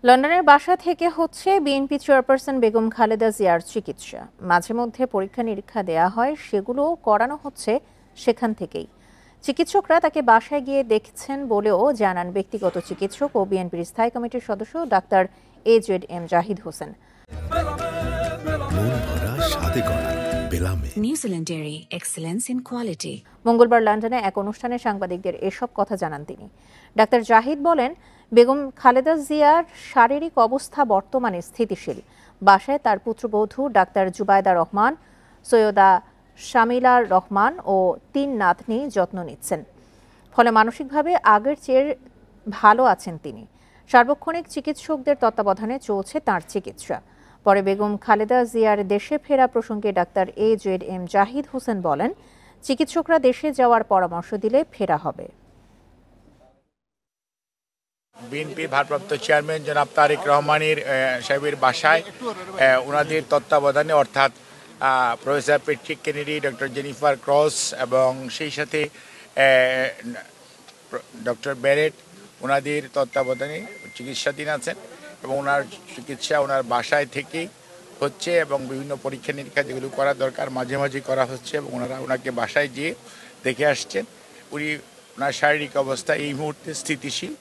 লন্ডনের বাসা থেকে হচ্ছে বিএনপি চেয়ারপারসন বেগম খালেদা জিয়ার চিকিৎসা। মাঝে মধ্যে পরীক্ষা নিরীক্ষা দেয়া হয়, সেগুলো করানো হচ্ছে সেখান থেকেই। চিকিৎসকরা তাকে বাসায় গিয়ে দেখছেন বলেও জানান ব্যক্তিগত চিকিৎসক ও বিএনপির স্থায়ী কমিটির সদস্য ডাক্তার AJM জাহিদ হোসেন। মঙ্গলবার লন্ডনে এক অনুষ্ঠানে সাংবাদিকদের এসব কথা জানান তিনি। ডাক্তার জাহিদ বলেন, বেগম খালেদা জিয়ার শারীরিক অবস্থা বর্তমানে স্থিতিশীল। বাসায় তার পুত্রবধূ ডাক্তার জুবাইদা রহমান, সৈয়দা শামিলা রহমান ও 3 নাতনি যত্ন নিচ্ছেন। ফলে মানসিকভাবে আগের চেয়ে ভালো আছেন তিনি। সার্বক্ষণিক চিকিৎসকদের তত্ত্বাবধানে চলছে তার চিকিৎসা। পরে বেগম খালেদা জিয়ার দেশে ফেরা প্রসঙ্গে ডাক্তার AJM জাহিদ হোসেন বলেন, চিকিৎসকরা দেশে যাওয়ার পরামর্শ দিলে ফেরা হবে। বিএনপি ভারপ্রাপ্ত চেয়ারম্যান জনাব তারেক রহমানের সাহেবের বাসায় ওনাদের তত্ত্বাবধানে অর্থাৎ professor Patrick Kennedy, doctor Jennifer cross এবং সেই সাথে ডক্টর ব্যারেট ওনাদের তত্ত্বাবধানে চিকিৎসাধীন আছেন এবং ওনার চিকিৎসা ওনার বাসায় থেকেই হচ্ছে এবং বিভিন্ন পরীক্ষা নিরীক্ষা যেগুলো করা দরকার মাঝে মাঝে করা হচ্ছে এবং ওনাকে বাসায় গিয়ে দেখে আসছেন। ওনার শারীরিক অবস্থা এই মুহূর্তে স্থিতিশীল।